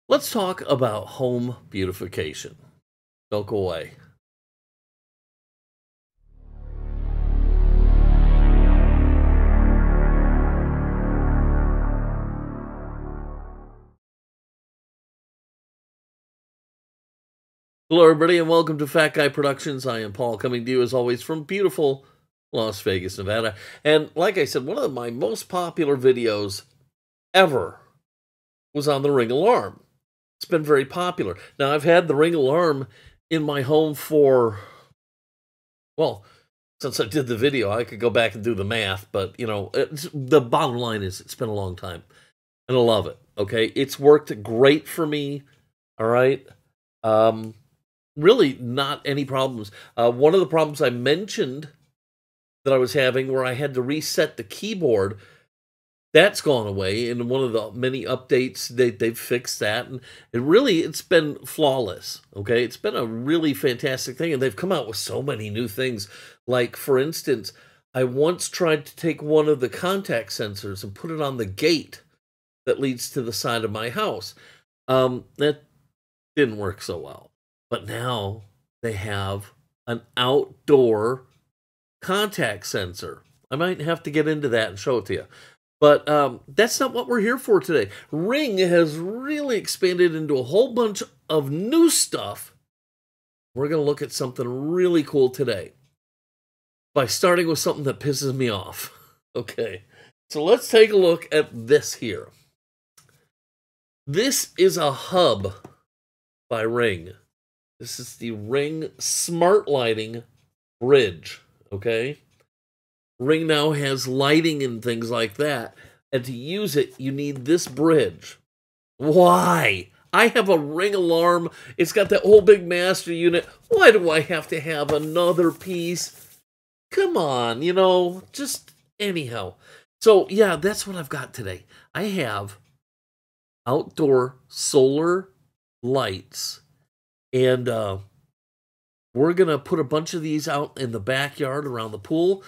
Let's talk about home beautification. Don't go away. Hello, everybody, and welcome to Fat Guy Productions. I am Paul, coming to you as always from beautiful Las Vegas, Nevada. And like I said, one of my most popular videos ever was on the Ring alarm. It's been very popular. Now, I've had the Ring alarm in my home for, well, since I did the video. I could go back and do the math, but, the bottom line is it's been a long time, and I love it, okay? It's worked great for me, all right? Really not any problems. One of the problems I mentioned that I was having where I had to reset the keyboard, that's gone away. In one of the many updates, they've fixed that. And it's been flawless, okay? It's been a really fantastic thing. And they've come out with so many new things. Like, for instance, I once tried to take one of the contact sensors and put it on the gate that leads to the side of my house. That didn't work so well. But now they have an outdoor contact sensor. I might have to get into that and show it to you. But that's not what we're here for today. Ring has really expanded into a whole bunch of new stuff. We're going to look at something really cool today by starting with something that pisses me off. Okay, so let's take a look at this here. This is a hub by Ring. This is the Ring Smart Lighting Bridge, okay? Ring now has lighting and things like that, and to use it, you need this bridge. Why? I have a Ring alarm. It's got that whole big master unit. Why do I have to have another piece? Come on, just anyhow. So, yeah, that's what I've got today. I have outdoor solar lights. And we're going to put a bunch of these out in the backyard around the pool.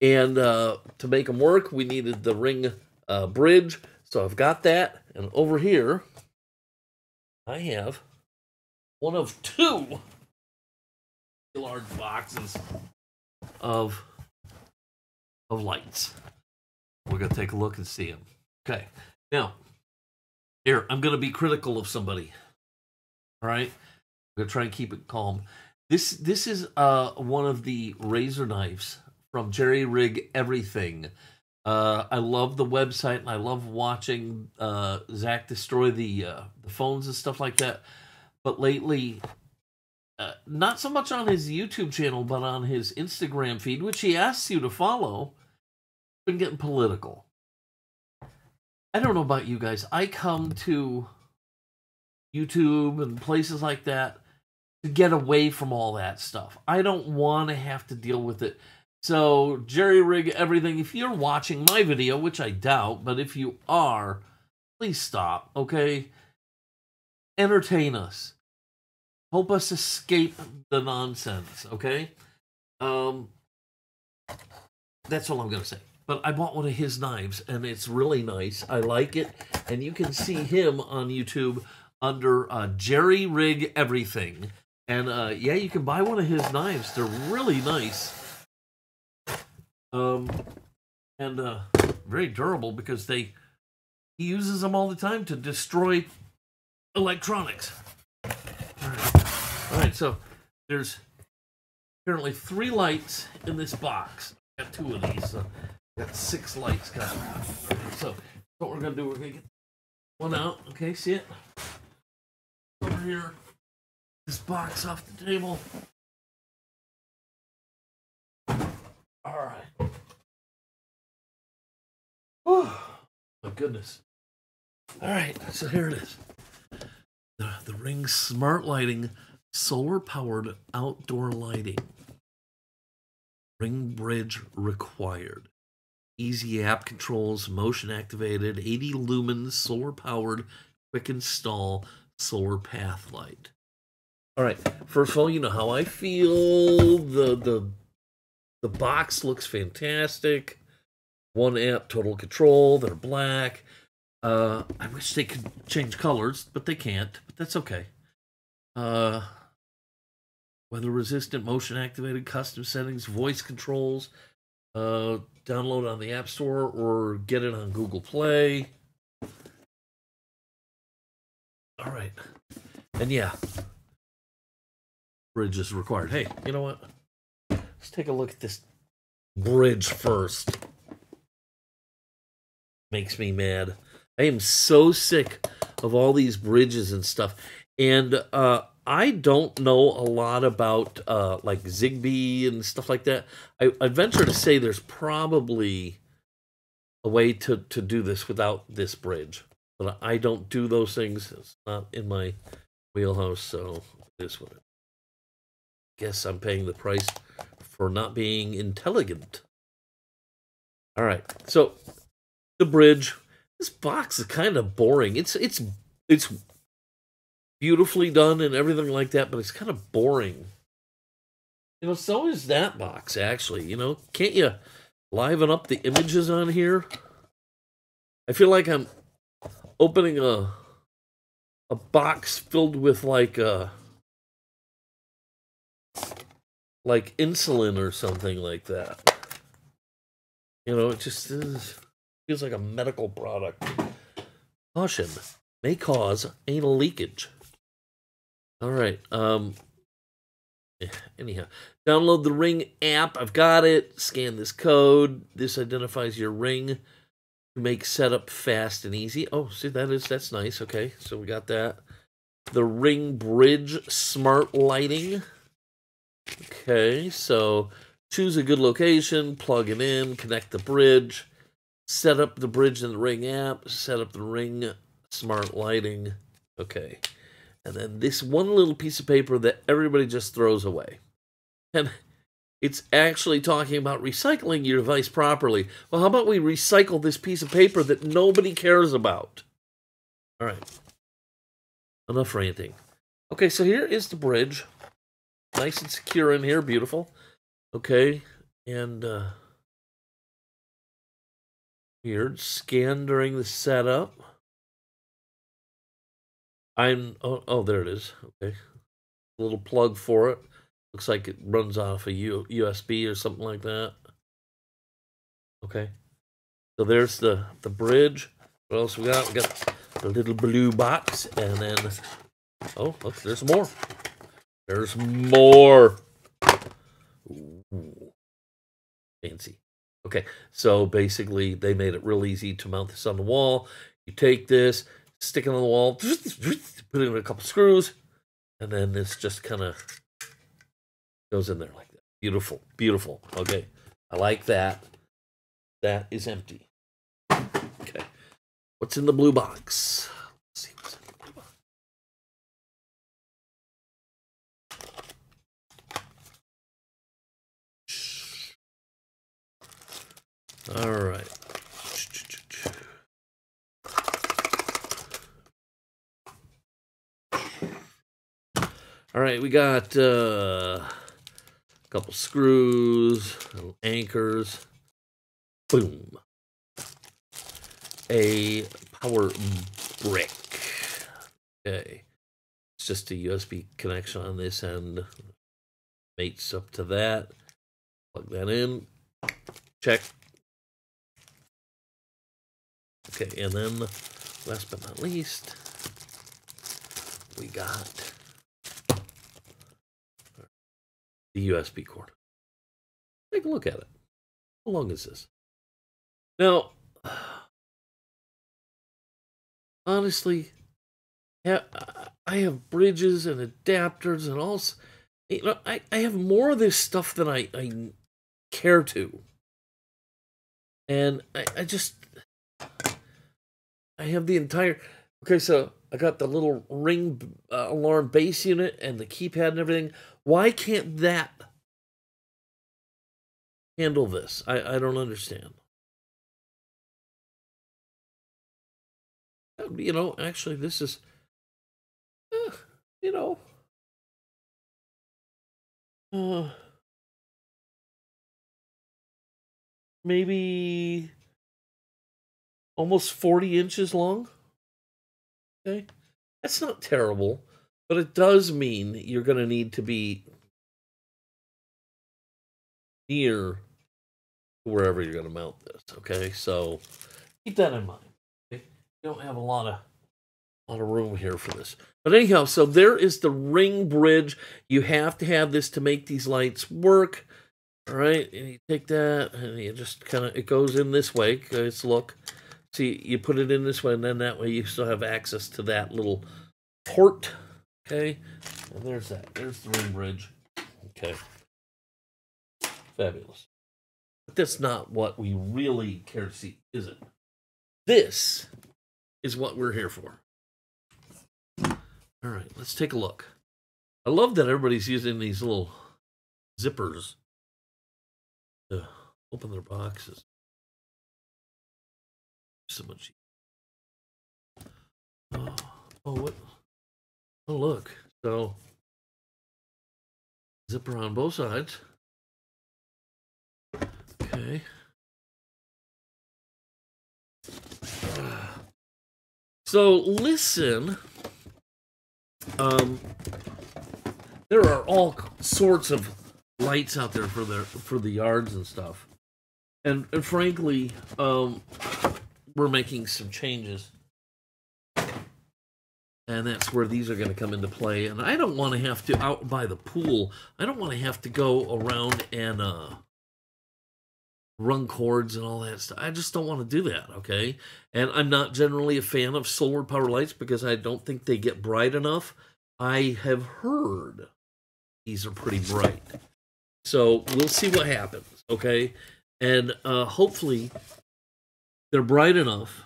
And to make them work, we needed the Ring bridge. So I've got that. And over here, I have one of two large boxes of lights. We're going to take a look and see them. Okay. Now, here, I'm going to be critical of somebody. All right? I'm going to try and keep it calm. This is one of the razor knives from Jerry Rig Everything. I love the website, and I love watching Zach destroy the phones and stuff like that. But lately, not so much on his YouTube channel, but on his Instagram feed, which he asks you to follow, been getting political. I don't know about you guys. I come to YouTube and places like that to get away from all that stuff. I don't want to have to deal with it. So, Jerry Rig Everything, if you're watching my video, which I doubt, but if you are, please stop, okay? Entertain us. Help us escape the nonsense, okay? That's all I'm going to say. But I bought one of his knives, and it's really nice. I like it, and you can see him on YouTube under Jerry Rig Everything. And, yeah, you can buy one of his knives. They're really nice. And very durable because he uses them all the time to destroy electronics. All right, so there's apparently 3 lights in this box. I got 2 of these, so got 6 lights coming. Right, so what we're going to do, we're going to get one out. Okay, see it? Over here. This box off the table. All right. Oh, my goodness. All right, so here it is. The Ring Smart Lighting solar-powered outdoor lighting. Ring bridge required. Easy app controls, motion activated, 80 lumens, solar-powered, quick install, solar path light. All right, first of all, you know how I feel. The box looks fantastic. 1 amp total control. They're black. I wish they could change colors, but they can't. But that's okay. Weather resistant, motion activated, custom settings, voice controls. Download on the App Store or get it on Google Play. All right. And yeah, bridge is required. Hey, you know what? Let's take a look at this bridge first. Makes me mad. I am so sick of all these bridges and stuff. And I don't know a lot about like Zigbee and stuff like that. I venture to say there's probably a way to do this without this bridge. But I don't do those things. It's not in my wheelhouse, so this one. Guess I'm paying the price for not being intelligent. All right, so the bridge. This box is kind of boring. It's beautifully done and everything like that, but it's kind of boring. You know, so is that box actually. You know, can't you liven up the images on here? I feel like I'm opening a box filled with like insulin or something like that. You know, it just feels like a medical product. Caution, may cause anal leakage. All right. Anyhow, download the Ring app. I've got it. Scan this code. This identifies your Ring to make setup fast and easy. Oh, see, that's nice. Okay, so we got that. The Ring Bridge Smart Lighting. Okay, so choose a good location, plug it in, connect the bridge, set up the bridge in the Ring app, set up the Ring Smart Lighting. Okay. And then this one little piece of paper that everybody just throws away. And it's actually talking about recycling your device properly. Well, how about we recycle this piece of paper that nobody cares about? All right. Enough ranting. Okay, so here is the bridge. Nice and secure in here. Beautiful. Okay. And here, scan during the setup. Oh, there it is. Okay. A little plug for it. Looks like it runs off a USB or something like that. Okay. So there's the bridge. What else we got? We got the little blue box. And then, oh, look, there's more. There's more. Ooh. Fancy. Okay. So basically, they made it real easy to mount this on the wall. You take this, stick it on the wall, put it in a couple screws, and then this just kind of goes in there like that. Beautiful, beautiful. Okay, I like that. That is empty. Okay, what's in the blue box? Let's see what's in the blue box. All right. All right, we got a couple screws, little anchors. Boom. A power brick. Okay. It's just a USB connection on this end. Mates up to that. Plug that in. Check. Okay, and then last but not least, we got the USB cord. Take a look at it. How long is this? Now, honestly, I have bridges and adapters and all. You know, I have more of this stuff than I care to. And I just, I have the entire, okay, so I got the little Ring alarm base unit and the keypad and everything. Why can't that handle this? I don't understand. You know, actually, this is, you know, maybe almost 40 inches long. Okay, that's not terrible, but it does mean you're going to need to be near wherever you're going to mount this. Okay, so keep that in mind. Okay? You don't have a lot of room here for this. But anyhow, so there is the ring bridge. You have to have this to make these lights work. All right, and you take that and you just kind of, it goes in this way. Let's look. See, you put it in this way, and then that way you still have access to that little port. Okay, and there's that. There's the ring bridge. Okay, fabulous. But that's not what we really care to see, is it? This is what we're here for. All right, let's take a look. I love that everybody's using these little zippers to open their boxes. So much. What? Oh, look. So, zipper on both sides. Okay. So, listen. There are all sorts of lights out there for the yards and stuff. And frankly, we're making some changes. And that's where these are going to come into play. And I don't want to have to, out by the pool, I don't want to have to go around and run cords and all that stuff. I just don't want to do that, okay? And I'm not generally a fan of solar power lights because I don't think they get bright enough. I have heard these are pretty bright. So we'll see what happens, okay? And hopefully they're bright enough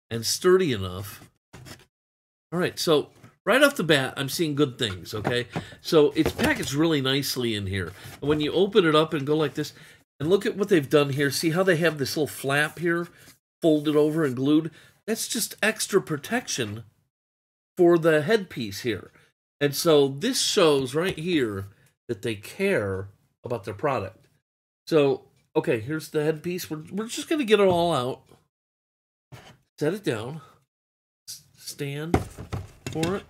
and sturdy enough. All right, so right off the bat, I'm seeing good things, okay? So it's packaged really nicely in here. And when you open it up and go like this, and look at what they've done here. See how they have this little flap here folded over and glued? That's just extra protection for the headpiece here. And so this shows right here that they care about their product. So, okay, here's the headpiece. We're just going to get it all out. Set it down. Stand for it.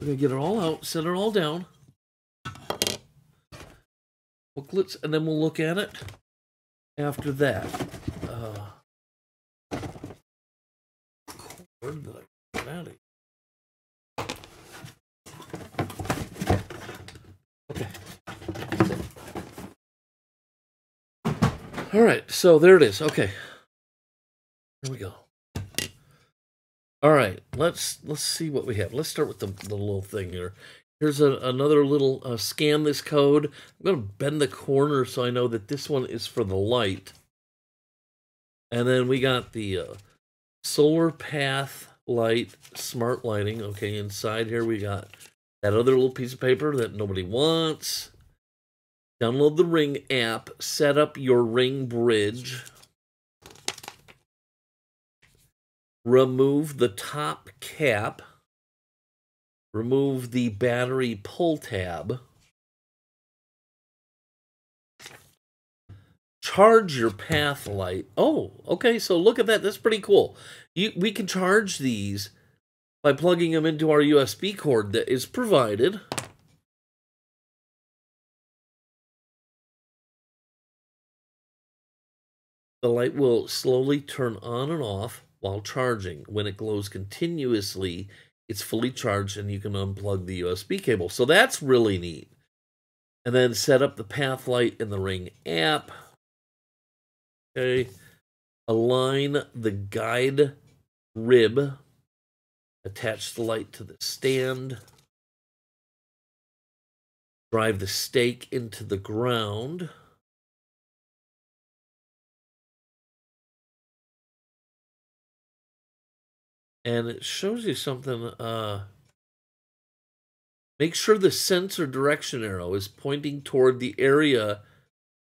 We're going to get it all out. Set it all down. Booklets, and then we'll look at it after that. Where did I get that? Okay. All right, so there it is. Okay. Here we go. All right, let's see what we have. Let's start with the little thing here. Here's another little scan this code. I'm going to bend the corner so I know that this one is for the light. And then we got the solar path light, smart lighting. Okay, inside here we got that other little piece of paper that nobody wants. Download the Ring app. Set up your Ring bridge. Remove the top cap. Remove the battery pull tab. Charge your path light. Oh, okay, so look at that. That's pretty cool. We can charge these by plugging them into our USB cord that is provided. The light will slowly turn on and off while charging. When it glows continuously, it's fully charged and you can unplug the USB cable. So that's really neat. And then set up the path light in the Ring app. Okay. Align the guide rib. Attach the light to the stand. Drive the stake into the ground. And it shows you something. Make sure the sensor direction arrow is pointing toward the area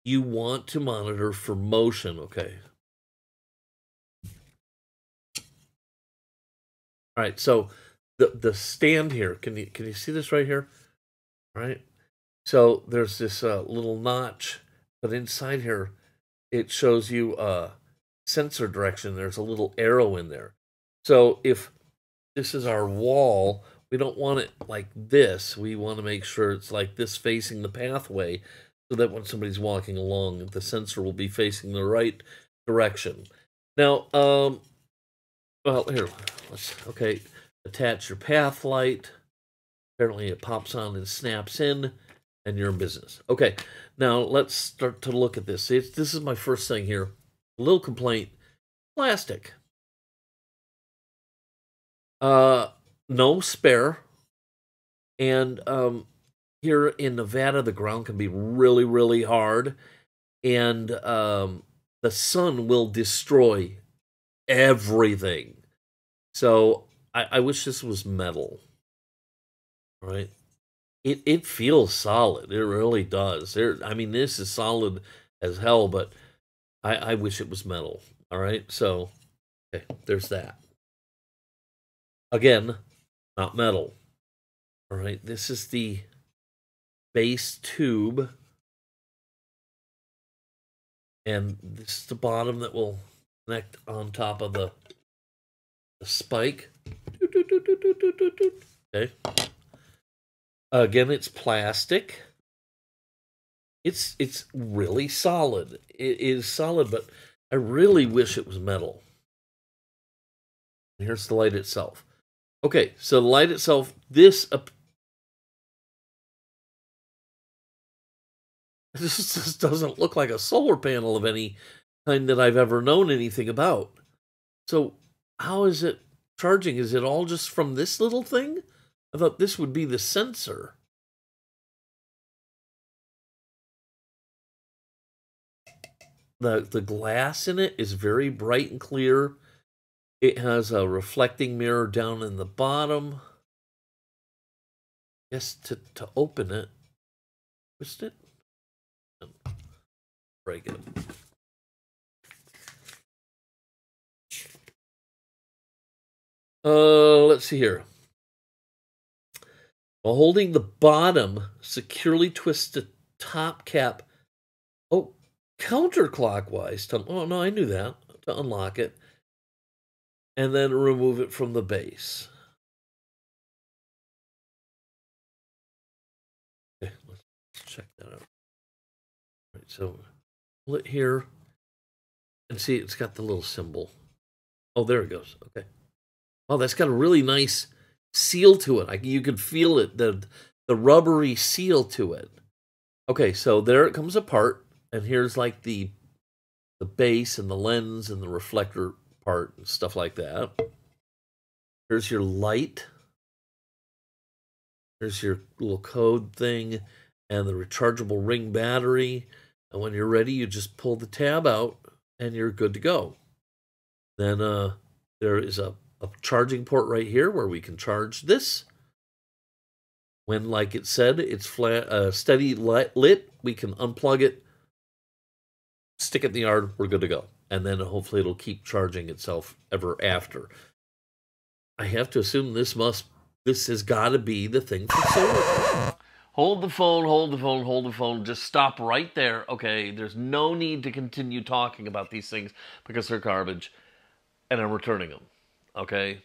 you want to monitor for motion. Okay. All right. So the stand here. Can you see this right here? All right. So there's this little notch, but inside here it shows you sensor direction, there's a little arrow in there. So if this is our wall, we don't want it like this. We want to make sure it's like this facing the pathway so that when somebody's walking along, the sensor will be facing the right direction. Now, well, here, okay, attach your path light. Apparently it pops on and snaps in, and you're in business. Okay, now let's start to look at this. This is my first thing here. A little complaint. Plastic. No spare. And here in Nevada, the ground can be really, really hard. And the sun will destroy everything. So I wish this was metal. Right? It feels solid. It really does. I mean, this is solid as hell, but I wish it was metal. All right? So, okay, there's that. Again, not metal. All right, this is the base tube. And this is the bottom that will connect on top of the spike. Okay. Again, it's plastic. It's really solid. It is solid, but I really wish it was metal. Here's the light itself. Okay, so the light itself, this just doesn't look like a solar panel of any kind that I've ever known anything about. So how is it charging? Is it all just from this little thing? I thought this would be the sensor. The glass in it is very bright and clear. It has a reflecting mirror down in the bottom. I guess to open it, twist it, break it. Let's see here. While holding the bottom, securely twist the top cap. Oh, counterclockwise. Oh, no, I knew that. To unlock it. And then remove it from the base. Okay, let's check that out. All right, so pull it here. And see, it's got the little symbol. Oh, there it goes. Okay. Oh, that's got a really nice seal to it. You can feel it, the rubbery seal to it. Okay, so there it comes apart, and here's like the base and the lens and the reflector part and stuff like that. Here's your light. Here's your little code thing and the rechargeable ring battery. And when you're ready, you just pull the tab out and you're good to go. Then there is a charging port right here where we can charge this. When, like it said, it's flat, steady lit, we can unplug it, stick it in the yard, we're good to go. And then hopefully it'll keep charging itself ever after. I have to assume this has got to be the thing for solar. Hold the phone, hold the phone, hold the phone. Just stop right there. Okay, there's no need to continue talking about these things because they're garbage. And I'm returning them. Okay?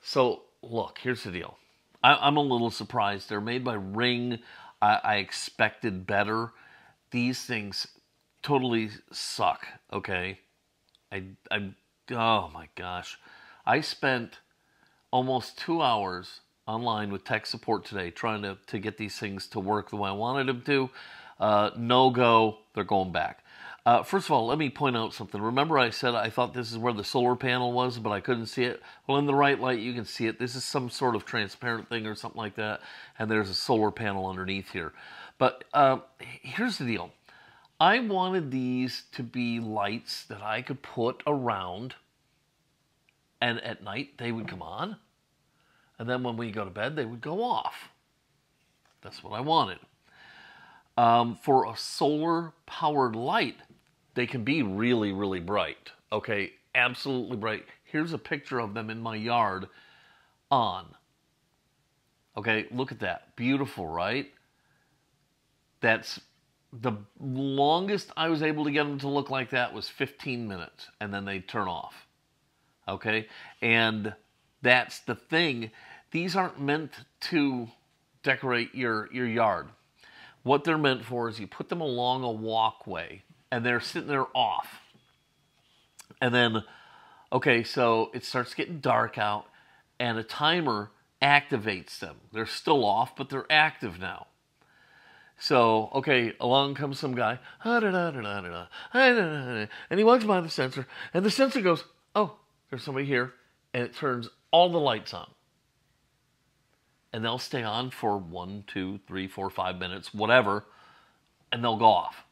So, look, here's the deal. I'm a little surprised. They're made by Ring. I expected better. These things totally suck. Okay? Oh my gosh. I spent almost 2 hours online with tech support today trying to get these things to work the way I wanted them to. No go. They're going back. First of all, let me point out something. Remember I said I thought this is where the solar panel was, but I couldn't see it? Well, in the right light, you can see it. This is some sort of transparent thing or something like that, and there's a solar panel underneath here. But here's the deal. I wanted these to be lights that I could put around, and at night they would come on, and then when we go to bed, they would go off. That's what I wanted. For a solar-powered light, they can be really, really bright. Okay, absolutely bright. Here's a picture of them in my yard on. Okay, look at that. Beautiful, right? That's The longest I was able to get them to look like that was 15 minutes, and then they'd turn off. Okay? And that's the thing. These aren't meant to decorate your yard. What they're meant for is you put them along a walkway, and they're sitting there off. And then, okay, so it starts getting dark out, and a timer activates them. They're still off, but they're active now. So, okay, along comes some guy, and he walks by the sensor, and the sensor goes, oh, there's somebody here, and it turns all the lights on. And they'll stay on for 1, 2, 3, 4, 5 minutes, whatever, and they'll go off.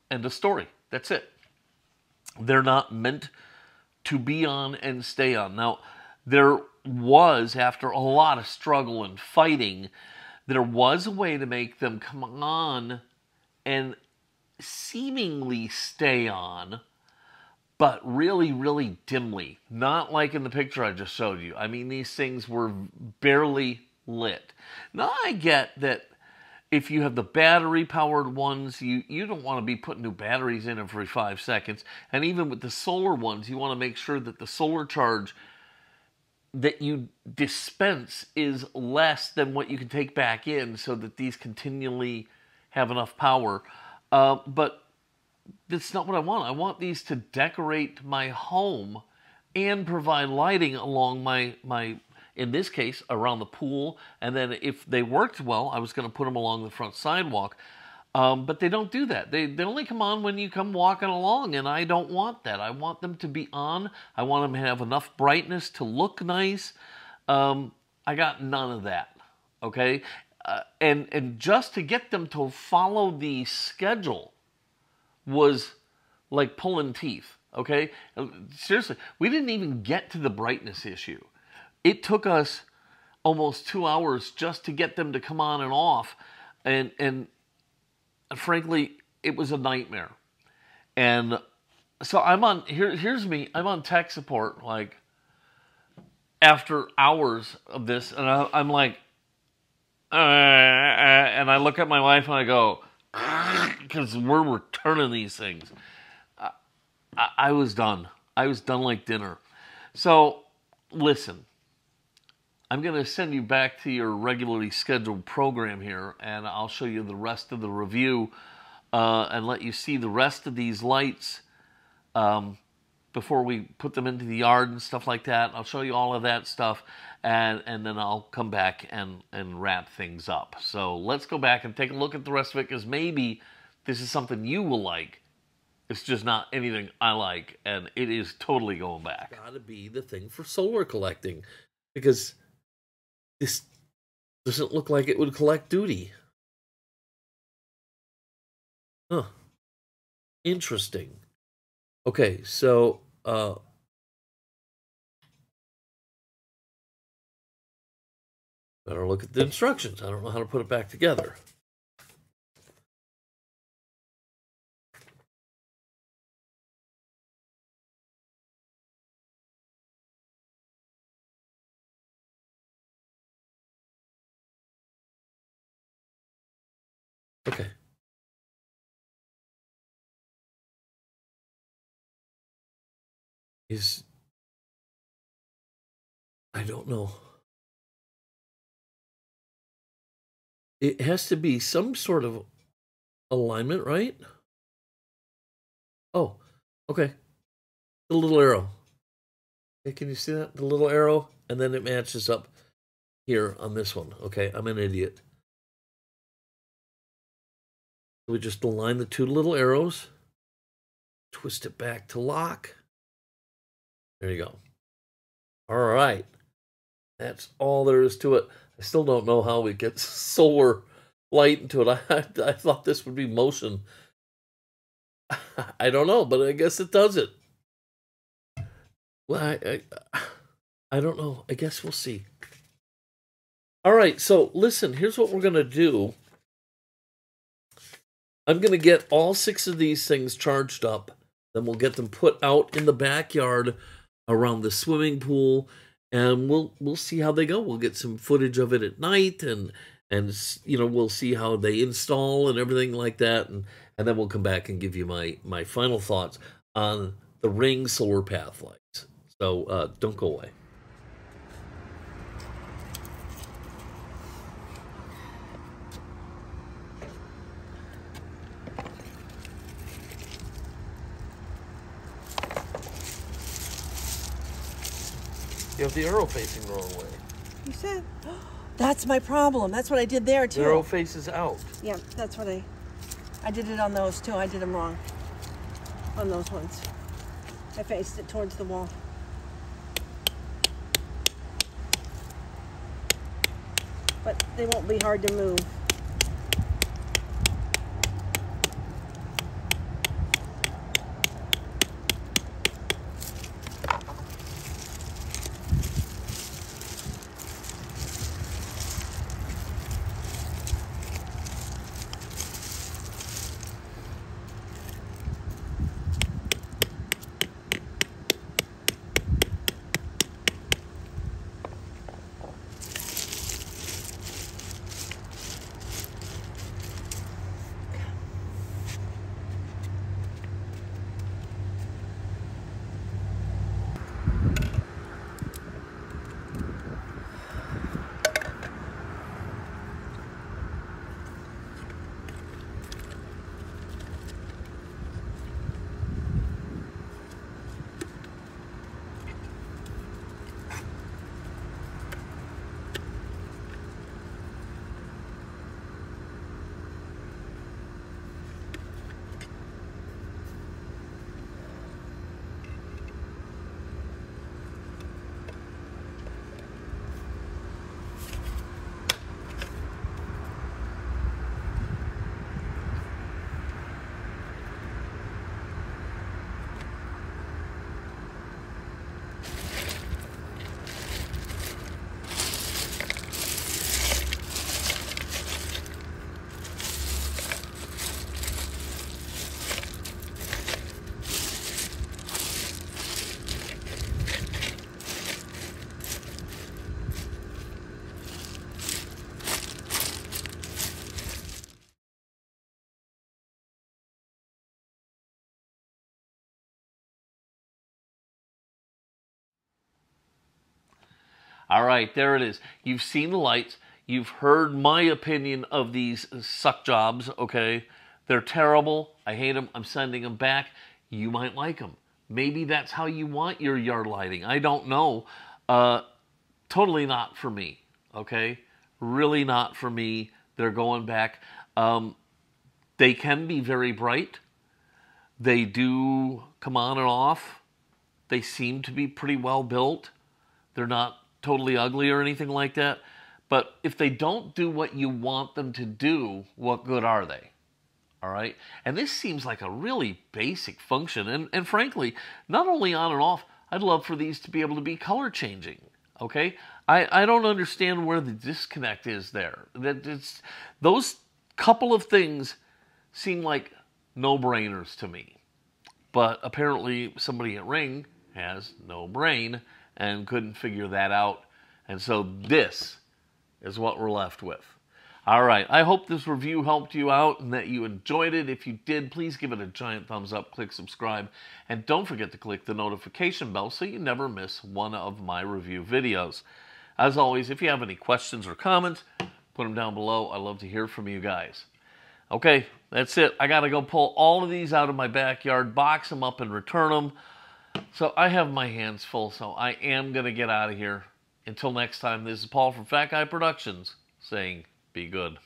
End of story. That's it. They're not meant to be on and stay on. Now, there was, after a lot of struggle and fighting, there was a way to make them come on and seemingly stay on, but really, really dimly. Not like in the picture I just showed you. I mean, these things were barely lit. Now, I get that if you have the battery-powered ones, you don't want to be putting new batteries in every 5 seconds. And even with the solar ones, you want to make sure that the solar charge that you dispense is less than what you can take back in so that these continually have enough power. But that's not what I want. I want these to decorate my home and provide lighting along my in this case, around the pool. And then if they worked well, I was going to put them along the front sidewalk. But they don't do that. They only come on when you come walking along, and I don't want that. I want them to be on. I want them to have enough brightness to look nice. I got none of that, okay? And just to get them to follow the schedule was like pulling teeth, okay? Seriously, we didn't even get to the brightness issue. It took us almost 2 hours just to get them to come on and off, and frankly, it was a nightmare. And so I'm on, here's me, I'm on tech support, like, after hours of this, and I'm like, and I look at my wife and I go, because we're returning these things. I was done. I was done like dinner. So, listen, I'm going to send you back to your regularly scheduled program here, and I'll show you the rest of the review and let you see the rest of these lights before we put them into the yard and stuff like that. I'll show you all of that stuff, and then I'll come back and wrap things up. So let's go back and take a look at the rest of it, because maybe this is something you will like. It's just not anything I like, and it is totally going back. Gotta be the thing for solar collecting, because this doesn't look like it would collect duty. Huh. Interesting. Okay, so better look at the instructions. I don't know how to put it back together. Okay. I don't know. It has to be some sort of alignment, right? Oh, okay. The little arrow. Okay, can you see that? The little arrow, and then it matches up here on this one. Okay, I'm an idiot. We just align the two little arrows, twist it back to lock. There you go. All right. That's all there is to it. I still don't know how we get solar light into it. I thought this would be motion. I don't know, but I guess it does it. Well, I don't know. I guess we'll see. All right, so listen, here's what we're going to do. I'm going to get all 6 of these things charged up. Then we'll get them put out in the backyard around the swimming pool, and we'll see how they go. We'll get some footage of it at night and and you know, we'll see how they install and everything like that, and then we'll come back and give you my final thoughts on the Ring Solar Path lights. So don't go away. You have the arrow facing the wrong way. You said, that's my problem. That's what I did there too. The arrow faces out. Yeah, that's what I did it on those too. I did them wrong on those ones. I faced it towards the wall. But they won't be hard to move. All right, there it is. You've seen the lights. You've heard my opinion of these suck jobs, okay? They're terrible. I hate them. I'm sending them back. You might like them. Maybe that's how you want your yard lighting. I don't know. Totally not for me, okay? Really not for me. They're going back. They can be very bright. They do come on and off. They seem to be pretty well built. They're not totally ugly or anything like that. But if they don't do what you want them to do, what good are they? All right? And this seems like a really basic function. And frankly, not only on and off, I'd love for these to be able to be color changing. Okay? I don't understand where the disconnect is there. Those couple of things seem like no-brainers to me. But apparently somebody at Ring has no brain and couldn't figure that out. And so this is what we're left with. All right, I hope this review helped you out and that you enjoyed it. If you did, please give it a giant thumbs up, click subscribe, and don't forget to click the notification bell so you never miss one of my review videos. As always, if you have any questions or comments, put them down below. I love to hear from you guys. Okay, that's it. I got to go pull all of these out of my backyard, box them up, and return them. So I have my hands full, so I am going to get out of here. Until next time, this is Paul from Fat Guy Productions saying, be good.